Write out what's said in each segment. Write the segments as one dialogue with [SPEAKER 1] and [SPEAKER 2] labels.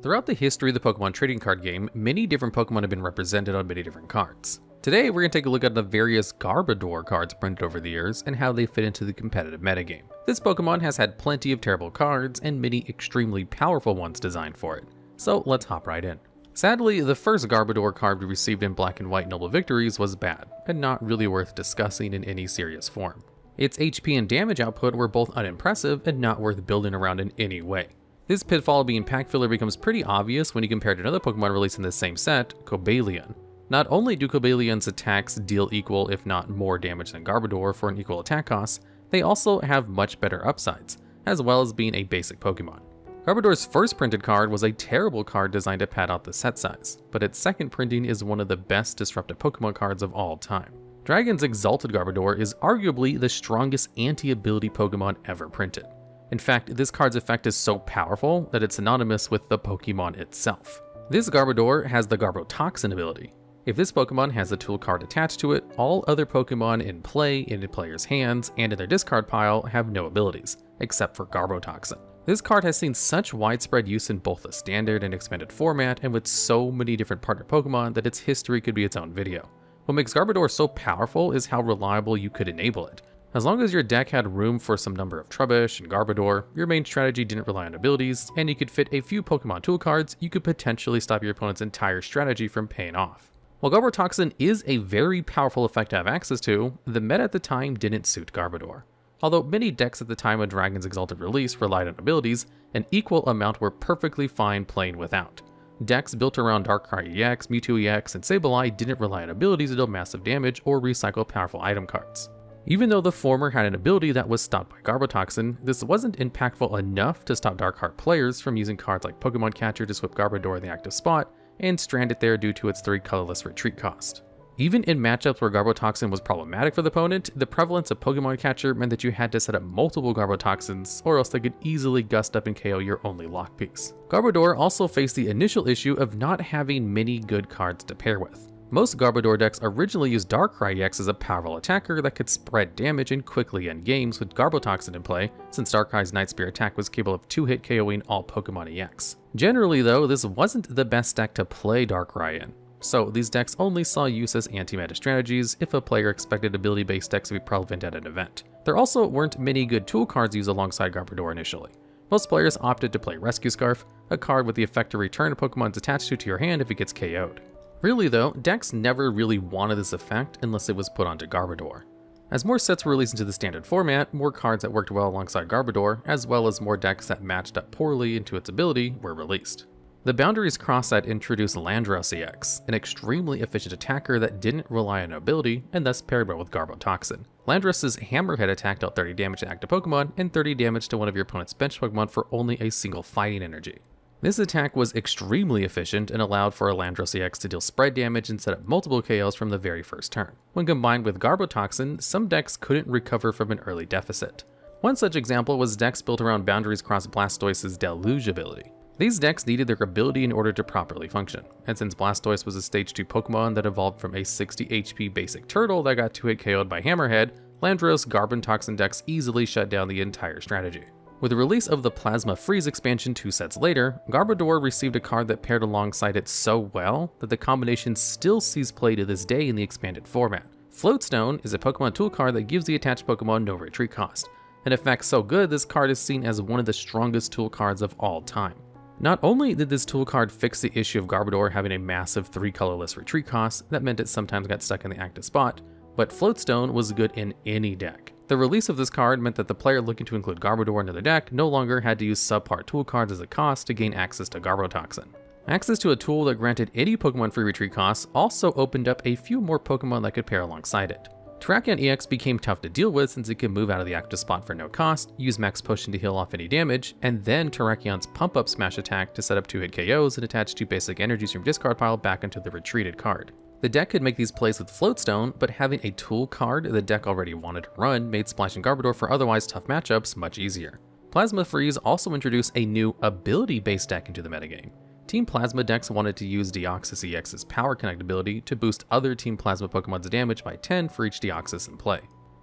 [SPEAKER 1] Throughout the history of the Pokemon trading card game, many different Pokemon have been represented on many different cards. Today, we're going to take a look at the various Garbodor cards printed over the years and how they fit into the competitive metagame. This Pokemon has had plenty of terrible cards and many extremely powerful ones designed for it. So let's hop right in. Sadly, the first Garbodor card we received in Black and White Noble Victories was bad, and not really worth discussing in any serious form. Its HP and damage output were both unimpressive and not worth building around in any way. This pitfall being pack filler becomes pretty obvious when you compare it to another Pokemon released in the same set, Cobalion. Not only do Cobalion's attacks deal equal if not more damage than Garbodor for an equal attack cost, they also have much better upsides, as well as being a basic Pokemon. Garbodor's first printed card was a terrible card designed to pad out the set size, but its second printing is one of the best disruptive Pokemon cards of all time. Dragon's Exalted Garbodor is arguably the strongest anti-ability Pokemon ever printed. In fact, this card's effect is so powerful that it's synonymous with the Pokemon itself. This Garbodor has the Garbotoxin ability. If this Pokemon has a tool card attached to it, all other Pokemon in play, in a player's hands, and in their discard pile have no abilities, except for Garbotoxin. This card has seen such widespread use in both the standard and expanded format, and with so many different partner Pokemon that its history could be its own video. What makes Garbodor so powerful is how reliable you could enable it. As long as your deck had room for some number of Trubbish and Garbodor, your main strategy didn't rely on abilities, and you could fit a few Pokemon tool cards, you could potentially stop your opponent's entire strategy from paying off. While Garbotoxin is a very powerful effect to have access to, the meta at the time didn't suit Garbodor. Although many decks at the time of Dragon's Exalted release relied on abilities, an equal amount were perfectly fine playing without. Decks built around Darkrai EX, Mewtwo EX, and Sableye didn't rely on abilities to deal massive damage or recycle powerful item cards. Even though the former had an ability that was stopped by Garbotoxin, this wasn't impactful enough to stop Darkheart players from using cards like Pokemon Catcher to whip Garbodor in the active spot and strand it there due to its 3 colorless retreat cost. Even in matchups where Garbotoxin was problematic for the opponent, the prevalence of Pokemon Catcher meant that you had to set up multiple Garbotoxins, or else they could easily gust up and KO your only lock piece. Garbodor also faced the initial issue of not having many good cards to pair with. Most Garbodor decks originally used Darkrai EX as a powerful attacker that could spread damage and quickly end games with Garbotoxin in play, since Darkrai's Night Spear attack was capable of 2-hit KOing all Pokemon EX. Generally though, this wasn't the best deck to play Darkrai in, so these decks only saw use as anti-meta strategies if a player expected ability-based decks to be relevant at an event. There also weren't many good tool cards used alongside Garbodor initially. Most players opted to play Rescue Scarf, a card with the effect to return a Pokemon's attached to your hand if it gets KO'd. Really though, decks never really wanted this effect unless it was put onto Garbodor. As more sets were released into the standard format, more cards that worked well alongside Garbodor, as well as more decks that matched up poorly into its ability, were released. The Boundaries Cross set introduced Landros EX, an extremely efficient attacker that didn't rely on ability and thus paired well with Garbotoxin. Landros' Hammerhead attack dealt 30 damage to active Pokemon and 30 damage to one of your opponent's bench Pokemon for only a single fighting energy. This attack was extremely efficient and allowed for a Landros EX to deal spread damage and set up multiple KOs from the very first turn. When combined with Garbotoxin, some decks couldn't recover from an early deficit. One such example was decks built around Boundaries Cross Blastoise's Deluge ability. These decks needed their ability in order to properly function, and since Blastoise was a stage 2 Pokemon that evolved from a 60 HP basic turtle that got 2-hit KO'd by Hammerhead, Landros Garbotoxin decks easily shut down the entire strategy. With the release of the Plasma Freeze expansion 2 sets later, Garbodor received a card that paired alongside it so well that the combination still sees play to this day in the expanded format. Floatstone is a Pokemon tool card that gives the attached Pokemon no retreat cost, an effect so good this card is seen as one of the strongest tool cards of all time. Not only did this tool card fix the issue of Garbodor having a massive 3 colorless retreat cost that meant it sometimes got stuck in the active spot, but Floatstone was good in any deck. The release of this card meant that the player looking to include Garbodor into their deck no longer had to use subpar tool cards as a cost to gain access to Garbotoxin. Access to a tool that granted any Pokemon free retreat costs also opened up a few more Pokemon that could pair alongside it. Terrakion EX became tough to deal with since it could move out of the active spot for no cost, use Max Potion to heal off any damage, and then Terrakion's Pump-Up Smash attack to set up 2-hit KOs and attach 2 basic energies from your discard pile back into the retreated card. The deck could make these plays with Floatstone, but having a tool card the deck already wanted to run made splashing Garbodor for otherwise tough matchups much easier. Plasma Freeze also introduced a new ability-based deck into the metagame. Team Plasma decks wanted to use Deoxys EX's Power Connect ability to boost other Team Plasma Pokemon's damage by 10 for each Deoxys in play.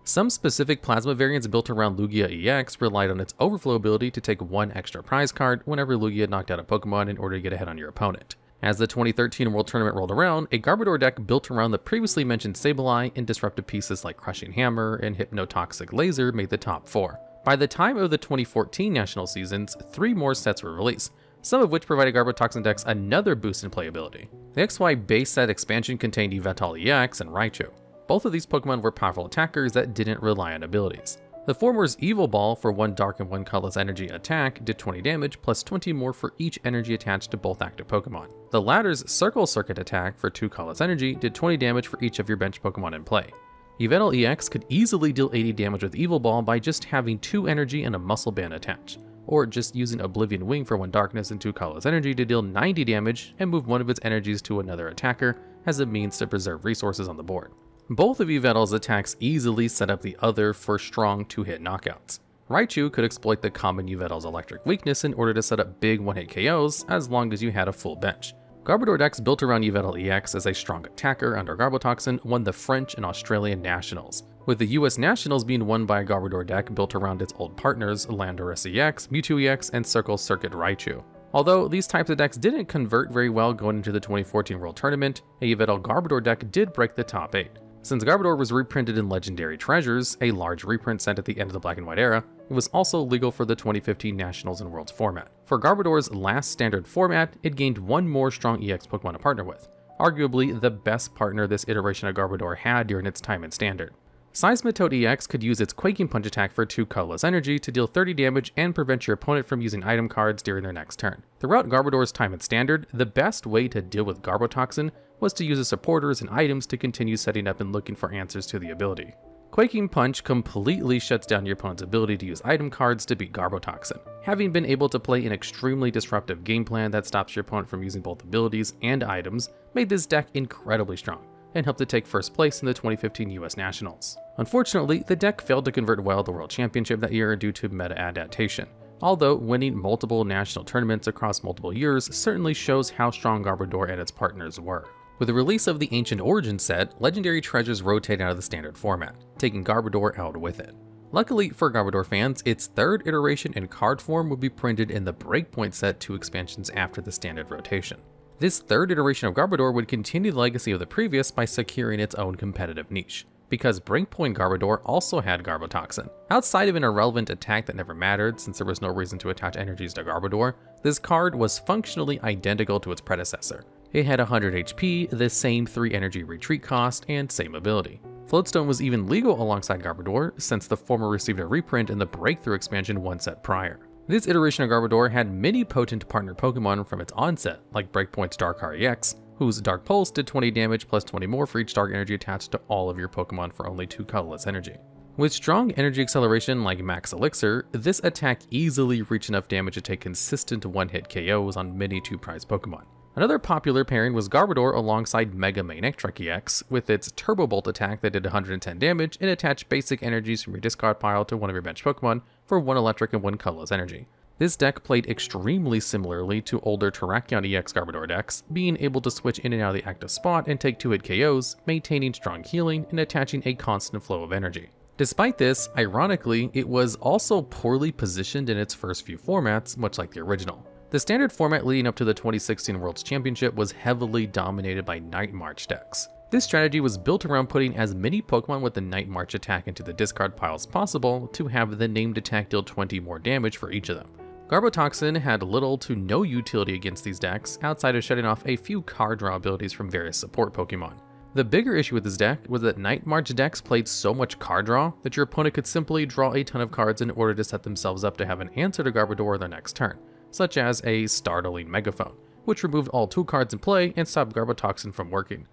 [SPEAKER 1] Some specific plasma variants built around Lugia EX relied on its overflow ability to take one extra prize card whenever Lugia knocked out a Pokemon in order to get ahead on your opponent. As the 2013 World Tournament rolled around, a Garbodor deck built around the previously mentioned Sableye and disruptive pieces like Crushing Hammer and Hypnotoxic Laser made the top 4. By the time of the 2014 national seasons, 3 more sets were released, some of which provided Garbotoxin decks another boost in playability. The XY base set expansion contained Yveltal EX and Raichu. Both of these Pokemon were powerful attackers that didn't rely on abilities. The former's Evil Ball for 1 dark and 1 colorless energy attack did 20 damage plus 20 more for each energy attached to both active Pokemon. The latter's Circle Circuit attack for 2 colorless energy did 20 damage for each of your bench Pokemon in play. Yveltal EX could easily deal 80 damage with Evil Ball by just having 2 energy and a Muscle Band attached, or just using Oblivion Wing for 1 darkness and 2 colorless energy to deal 90 damage and move one of its energies to another attacker as a means to preserve resources on the board. Both of Yveltal's attacks easily set up the other for strong 2-hit knockouts. Raichu could exploit the common Yveltal's electric weakness in order to set up big 1-hit KOs as long as you had a full bench. Garbodor decks built around Yveltal EX as a strong attacker under Garbotoxin won the French and Australian Nationals, with the US Nationals being won by a Garbodor deck built around its old partners Landorus EX, Mewtwo EX, and Circle Circuit Raichu. Although these types of decks didn't convert very well going into the 2014 World Tournament, a Yveltal Garbodor deck did break the top 8. Since Garbodor was reprinted in Legendary Treasures, a large reprint sent at the end of the Black and White era, it was also legal for the 2015 Nationals and Worlds format. For Garbodor's last standard format, it gained 1 more strong EX Pokemon to partner with, arguably the best partner this iteration of Garbodor had during its time in Standard. Seismitoad EX could use its Quaking Punch attack for 2 colorless energy to deal 30 damage and prevent your opponent from using item cards during their next turn. Throughout Garbodor's time in Standard, the best way to deal with Garbotoxin was to use its supporters and items to continue setting up and looking for answers to the ability. Quaking Punch completely shuts down your opponent's ability to use item cards to beat Garbotoxin. Having been able to play an extremely disruptive game plan that stops your opponent from using both abilities and items made this deck incredibly strong, and helped it take first place in the 2015 US Nationals. Unfortunately, the deck failed to convert well at the World Championship that year due to meta adaptation, although winning multiple national tournaments across multiple years certainly shows how strong Garbodor and its partners were. With the release of the Ancient Origins set, Legendary Treasures rotated out of the standard format, taking Garbodor out with it. Luckily for Garbodor fans, its 3rd iteration in card form would be printed in the Breakpoint set 2 expansions after the standard rotation. This 3rd iteration of Garbodor would continue the legacy of the previous by securing its own competitive niche, because Breakpoint Garbodor also had Garbotoxin. Outside of an irrelevant attack that never mattered since there was no reason to attach energies to Garbodor, this card was functionally identical to its predecessor. It had 100 HP, the same 3 energy retreat cost, and same ability. Floatstone was even legal alongside Garbodor, since the former received a reprint in the Breakthrough expansion 1 set prior. This iteration of Garbodor had many potent partner Pokemon from its onset, like Breakpoint's Darkar EX, whose Dark Pulse did 20 damage plus 20 more for each dark energy attached to all of your Pokemon for only 2 colorless energy. With strong energy acceleration like Max Elixir, this attack easily reached enough damage to take consistent 1-hit KOs on many 2-prize Pokemon. Another popular pairing was Garbodor alongside Mega Manectric EX, with its Turbo Bolt attack that did 110 damage and attached basic energies from your discard pile to one of your bench Pokemon for 1 electric and 1 colorless energy. This deck played extremely similarly to older Terrakion EX Garbodor decks, being able to switch in and out of the active spot and take 2-hit KOs, maintaining strong healing and attaching a constant flow of energy. Despite this, ironically, it was also poorly positioned in its first few formats, much like the original. The standard format leading up to the 2016 Worlds Championship was heavily dominated by Night March decks. This strategy was built around putting as many Pokemon with the Night March attack into the discard pile as possible to have the named attack deal 20 more damage for each of them. Garbotoxin had little to no utility against these decks outside of shutting off a few card draw abilities from various support Pokemon. The bigger issue with this deck was that Night March decks played so much card draw that your opponent could simply draw a ton of cards in order to set themselves up to have an answer to Garbodor their next turn, such as a Startling Megaphone, which removed all 2 cards in play and stopped Garbotoxin from working.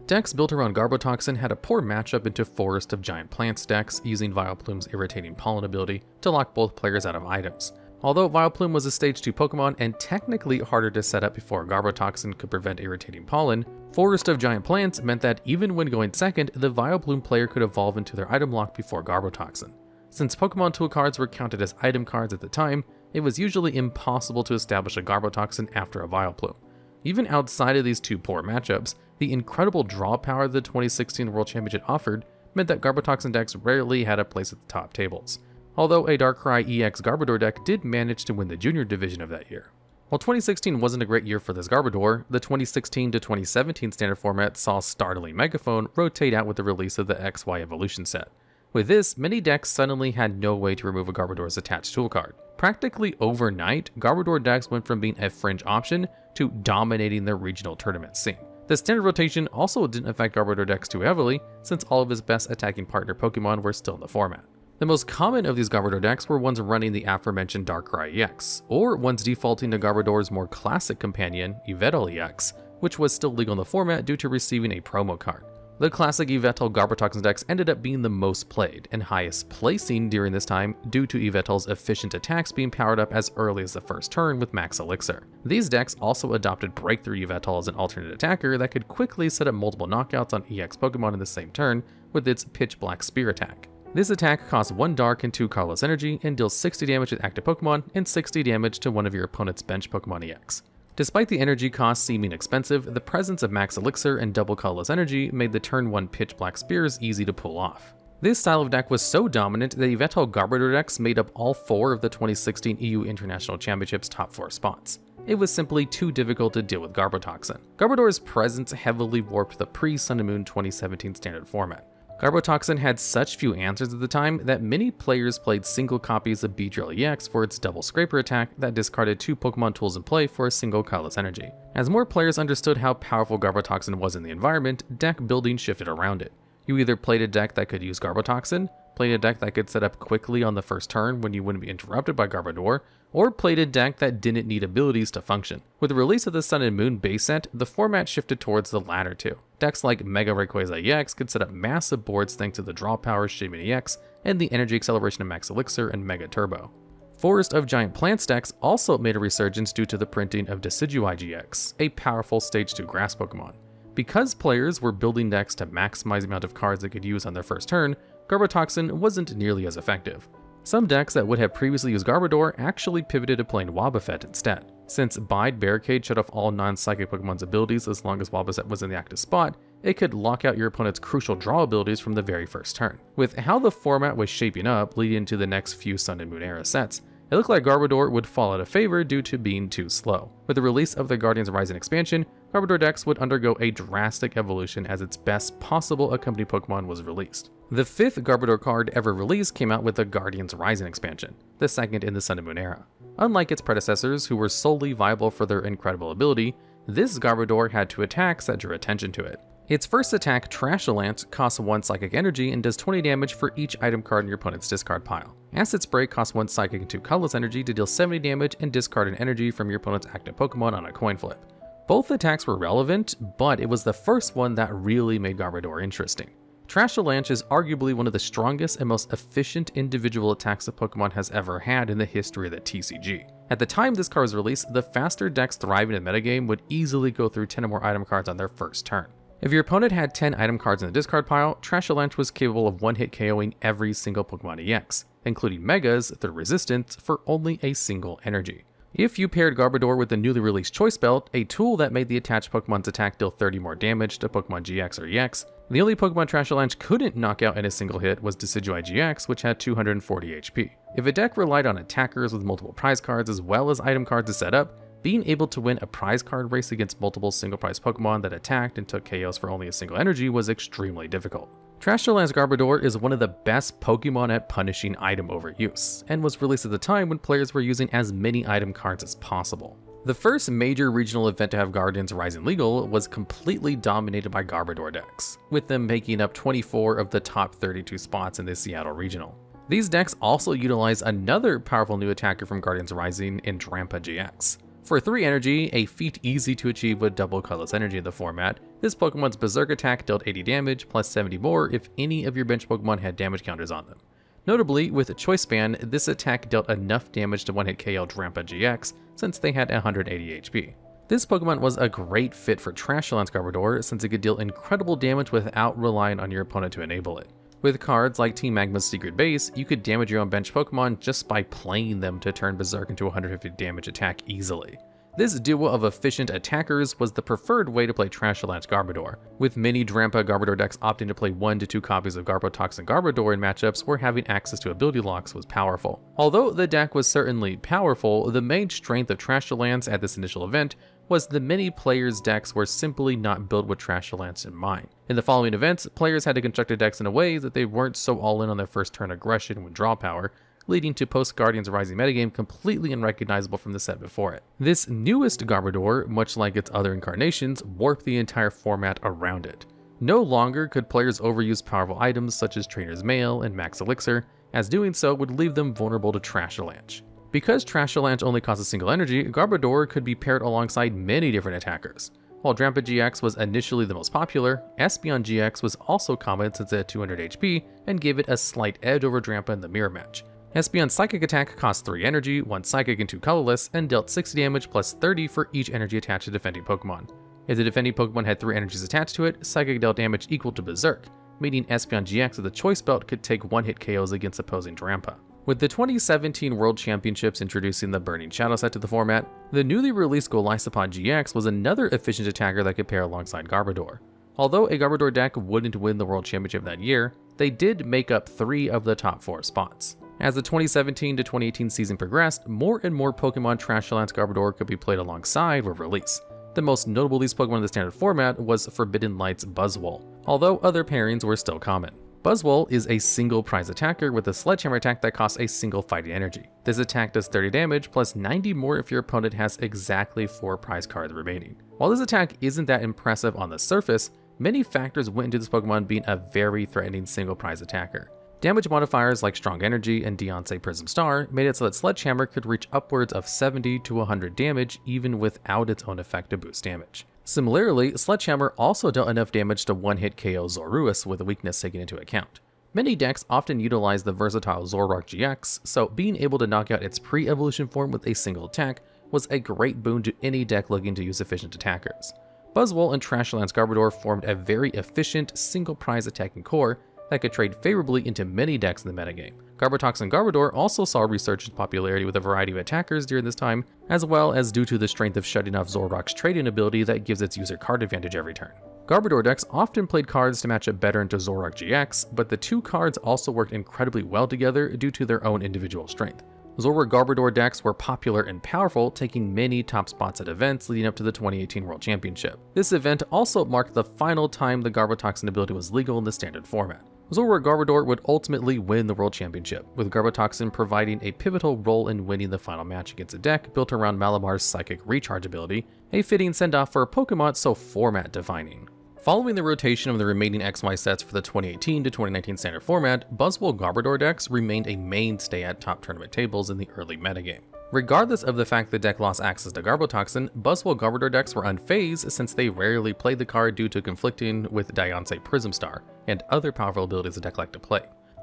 [SPEAKER 1] Decks built around Garbotoxin had a poor matchup into Forest of Giant Plants decks using Vileplume's Irritating Pollen ability to lock both players out of items. Although Vileplume was a stage 2 Pokemon and technically harder to set up before Garbotoxin could prevent Irritating Pollen, Forest of Giant Plants meant that even when going second, the Vileplume player could evolve into their item lock before Garbotoxin. Since Pokemon tool cards were counted as item cards at the time, it was usually impossible to establish a Garbotoxin after a Vileplume. Even outside of these 2 poor matchups, the incredible draw power the 2016 World Championship offered meant that Garbotoxin decks rarely had a place at the top tables, although a Darkrai EX Garbodor deck did manage to win the junior division of that year. While 2016 wasn't a great year for this Garbodor, the 2016 to 2017 standard format saw Startling Megaphone rotate out with the release of the XY Evolution set. With this, many decks suddenly had no way to remove a Garbodor's attached tool card. Practically overnight, Garbodor decks went from being a fringe option to dominating the regional tournament scene. The standard rotation also didn't affect Garbodor decks too heavily, since all of his best attacking partner Pokemon were still in the format. The most common of these Garbodor decks were ones running the aforementioned Darkrai EX, or ones defaulting to Garbodor's more classic companion, Yveltal EX, which was still legal in the format due to receiving a promo card. The classic Yveltal Garbotoxin decks ended up being the most played and highest placing during this time due to Yveltal's efficient attacks being powered up as early as the first turn with Max Elixir. These decks also adopted Breakthrough Yveltal as an alternate attacker that could quickly set up multiple knockouts on EX Pokemon in the same turn with its Pitch Black Spear attack. This attack costs 1 Dark and 2 Colorless Energy and deals 60 damage with active Pokemon and 60 damage to one of your opponent's bench Pokemon EX. Despite the energy cost seeming expensive, the presence of Max Elixir and double Colorless Energy made the turn 1 Pitch Black Spears easy to pull off. This style of deck was so dominant that Yveltal Garbodor decks made up all 4 of the 2016 EU International Championships top 4 spots. It was simply too difficult to deal with Garbotoxin. Garbodor's presence heavily warped the pre-Sun and Moon 2017 standard format. Garbotoxin had such few answers at the time that many players played single copies of Beedrill EX for its double scraper attack that discarded 2 Pokemon tools in play for a single Colorless Energy. As more players understood how powerful Garbotoxin was in the environment, deck building shifted around it. You either played a deck that could use Garbotoxin, played a deck that could set up quickly on the first turn when you wouldn't be interrupted by Garbodor, or played a deck that didn't need abilities to function. With the release of the Sun and Moon base set, the format shifted towards the latter two. Decks like Mega Rayquaza EX could set up massive boards thanks to the draw power Shaman EX and the energy acceleration of Max Elixir and Mega Turbo. Forest of Giant Plants decks also made a resurgence due to the printing of Decidueye GX, a powerful Stage 2 grass Pokemon. Because players were building decks to maximize the amount of cards they could use on their first turn, Garbotoxin wasn't nearly as effective. Some decks that would have previously used Garbodor actually pivoted to playing Wobbuffet instead. Since Bide Barricade shut off all non-psychic Pokemon's abilities as long as Wobbuffet was in the active spot, it could lock out your opponent's crucial draw abilities from the very first turn. With how the format was shaping up leading into the next few Sun and Moon era sets, it looked like Garbodor would fall out of favor due to being too slow. With the release of the Guardians Rising expansion, Garbodor decks would undergo a drastic evolution as its best possible accompanying Pokemon was released. The 5th Garbodor card ever released came out with the Guardians Rising expansion, the second in the Sun and Moon era. Unlike its predecessors, who were solely viable for their incredible ability, this Garbodor had 2 attacks that drew attention to it. Its first attack, Trashalanche, costs 1 Psychic Energy and does 20 damage for each item card in your opponent's discard pile. Acid Spray costs 1 Psychic and 2 Colorless Energy to deal 70 damage and discard an energy from your opponent's active Pokemon on a coin flip. Both attacks were relevant, but it was the first one that really made Garbodor interesting. Trashalanche is arguably one of the strongest and most efficient individual attacks a Pokemon has ever had in the history of the TCG. At the time this card was released, the faster decks thriving in the metagame would easily go through 10 or more item cards on their first turn. If your opponent had 10 item cards in the discard pile, Trashalanche was capable of one-hit KOing every single Pokemon EX, including Megas through Resistance for only a single energy. If you paired Garbodor with the newly released Choice Belt, a tool that made the attached Pokemon's attack deal 30 more damage to Pokemon GX or EX, the only Pokemon Trashalanche couldn't knock out in a single hit was Decidueye GX, which had 240 HP. If a deck relied on attackers with multiple prize cards as well as item cards to set up, being able to win a prize card race against multiple single prize Pokemon that attacked and took KOs for only a single energy was extremely difficult. Trashalanche Garbodor is one of the best Pokemon at punishing item overuse, and was released at the time when players were using as many item cards as possible. The first major regional event to have Guardians Rising legal was completely dominated by Garbodor decks, with them making up 24 of the top 32 spots in the Seattle Regional. These decks also utilize another powerful new attacker from Guardians Rising in Drampa GX. For 3 energy, a feat easy to achieve with double Colorless Energy in the format, this Pokemon's Berserk attack dealt 80 damage plus 70 more if any of your bench Pokemon had damage counters on them. Notably, with Choice Span, this attack dealt enough damage to one-hit KO Drampa GX since they had 180 HP. This Pokemon was a great fit for Trashalanche Garbodor since it could deal incredible damage without relying on your opponent to enable it. With cards like Team Magma's Secret Base, you could damage your own bench Pokemon just by playing them to turn Berserk into a 150 damage attack easily. This duo of efficient attackers was the preferred way to play Trashalanche Garbodor, with many Drampa Garbodor decks opting to play 1 to 2 copies of Garbotoxin Garbodor in matchups where having access to ability locks was powerful. Although the deck was certainly powerful, the main strength of Trashalanche at this initial event was the many players' decks were simply not built with Trashalanche in mind. In the following events, players had to construct their decks in a way that they weren't so all in on their first turn aggression with draw power, leading to post-Guardians Rising metagame completely unrecognizable from the set before it. This newest Garbodor, much like its other incarnations, warped the entire format around it. No longer could players overuse powerful items such as Trainer's Mail and Max Elixir, as doing so would leave them vulnerable to Trashalanche. Because Trashalanche only costs a single energy, Garbodor could be paired alongside many different attackers. While Drampa GX was initially the most popular, Espeon GX was also common since it had 200 HP and gave it a slight edge over Drampa in the mirror match. Espeon's Psychic attack cost 3 energy, 1 Psychic and 2 colorless, and dealt 60 damage plus 30 for each energy attached to defending Pokemon. If the defending Pokemon had 3 energies attached to it, Psychic dealt damage equal to Berserk, meaning Espeon GX with the Choice Belt could take 1-hit KOs against opposing Drampa. With the 2017 World Championships introducing the Burning Shadow set to the format, the newly released Golisopod GX was another efficient attacker that could pair alongside Garbodor. Although a Garbodor deck wouldn't win the World Championship that year, they did make up 3 of the top 4 spots. As the 2017 to 2018 season progressed, more and more Pokemon Trashalanche Garbodor could be played alongside with release. The most notable of these Pokemon in the standard format was Forbidden Light's Buzzwole, although other pairings were still common. Buzzwole is a single prize attacker with a Sledgehammer attack that costs a single fighting energy. This attack does 30 damage plus 90 more if your opponent has exactly 4 prize cards remaining. While this attack isn't that impressive on the surface, many factors went into this Pokemon being a very threatening single prize attacker. Damage modifiers like Strong Energy and Deontay Prism Star made it so that Sledgehammer could reach upwards of 70 to 100 damage even without its own effect to boost damage. Similarly, Sledgehammer also dealt enough damage to one-hit KO Zorruis with a weakness taken into account. Many decks often utilize the versatile Zoroark GX, so being able to knock out its pre-evolution form with a single attack was a great boon to any deck looking to use efficient attackers. Buzzwole and Trashalanche Garbodor formed a very efficient single prize attacking core that could trade favorably into many decks in the metagame. Garbotoxin Garbodor also saw a resurgence in popularity with a variety of attackers during this time, as well as due to the strength of shutting off Zoroark's trading ability that gives its user card advantage every turn. Garbodor decks often played cards to match up better into Zoroark GX, but the 2 cards also worked incredibly well together due to their own individual strength. Zoroark Garbodor decks were popular and powerful, taking many top spots at events leading up to the 2018 World Championship. This event also marked the final time the Garbotoxin ability was legal in the standard format. Zoroark Garbodor would ultimately win the World Championship, with Garbotoxin providing a pivotal role in winning the final match against a deck built around Malamar's Psychic Recharge ability, a fitting send-off for a Pokemon so format-defining. Following the rotation of the remaining XY sets for the 2018 to 2019 standard format, Buzzwole Garbodor decks remained a mainstay at top tournament tables in the early metagame. Regardless of the fact the deck lost access to Garbotoxin, Buzzwole Garbodor decks were unfazed since they rarely played the card due to conflicting with Deontay Prism Star and other powerful abilities the deck liked to play.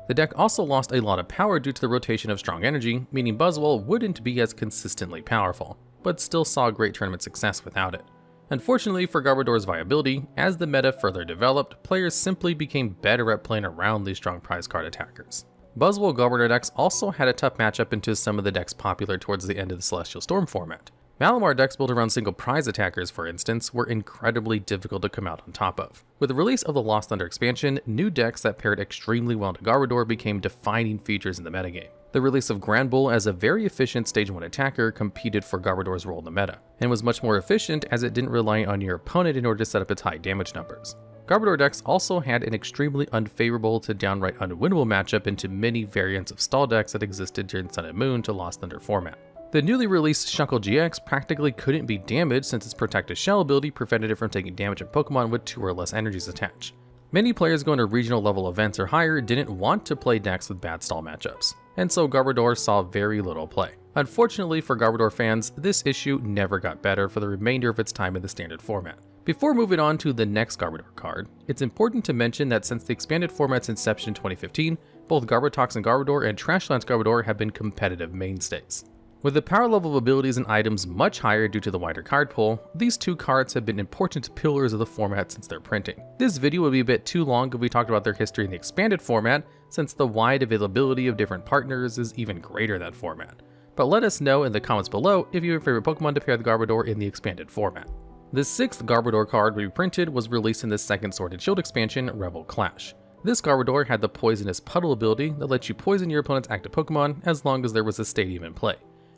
[SPEAKER 1] The deck also lost a lot of power due to the rotation of Strong Energy, meaning Buzzwole wouldn't be as consistently powerful, but still saw great tournament success without it. Unfortunately for Garbodor's viability, as the meta further developed, players simply became better at playing around these strong prize card attackers. Buzzwole Garbodor decks also had a tough matchup into some of the decks popular towards the end of the Celestial Storm format. Malamar decks built around single prize attackers, for instance, were incredibly difficult to come out on top of. With the release of the Lost Thunder expansion, new decks that paired extremely well to Garbodor became defining features in the metagame. The release of Granbull as a very efficient Stage 1 attacker competed for Garbodor's role in the meta, and was much more efficient as it didn't rely on your opponent in order to set up its high damage numbers. Garbodor decks also had an extremely unfavorable to downright unwinnable matchup into many variants of stall decks that existed during Sun and Moon to Lost Thunder format. The newly released Shuckle GX practically couldn't be damaged since its Protective Shell ability prevented it from taking damage from Pokemon with 2 or less energies attached. Many players going to regional level events or higher didn't want to play decks with bad stall matchups, and so Garbodor saw very little play. Unfortunately for Garbodor fans, this issue never got better for the remainder of its time in the standard format. Before moving on to the next Garbodor card, it's important to mention that since the expanded format's inception in 2015, both Garbotoxin Garbodor and Trashalanche Garbodor have been competitive mainstays. With the power level of abilities and items much higher due to the wider card pool, these 2 cards have been important pillars of the format since their printing. This video would be a bit too long if we talked about their history in the expanded format, since the wide availability of different partners is even greater in that format. but let us know in the comments below if you have a favorite Pokemon to pair the Garbodor in the expanded format. The 6th Garbodor card reprinted was released in the 2nd Sword and Shield expansion, Rebel Clash. This Garbodor had the Poisonous Puddle ability that lets you poison your opponent's active Pokemon as long as there was a stadium in play.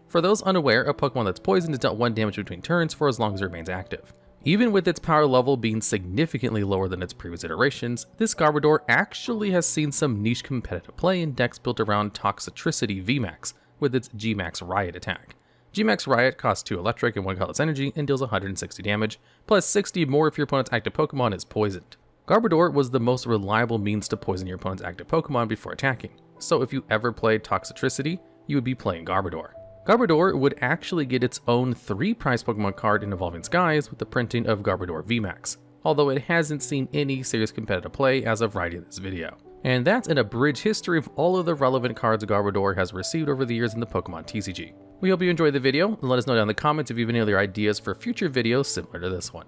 [SPEAKER 1] For those unaware, a Pokemon that's poisoned is dealt 1 damage between turns for as long as it remains active. Even with its power level being significantly lower than its previous iterations, this Garbodor actually has seen some niche competitive play in decks built around Toxicity VMAX with its G-Max Riot attack. G-Max Riot costs 2 electric and 1 colorless energy and deals 160 damage, plus 60 more if your opponent's active Pokemon is poisoned. Garbodor was the most reliable means to poison your opponent's active Pokemon before attacking, so if you ever played Toxicity, you would be playing Garbodor. Garbodor would actually get its own 3-prize Pokemon card in Evolving Skies with the printing of Garbodor VMAX, although it hasn't seen any serious competitive play as of writing this video. And that's an abridged history of all of the relevant cards Garbodor has received over the years in the Pokemon TCG. We hope you enjoyed the video, and let us know down in the comments if you have any other ideas for future videos similar to this one.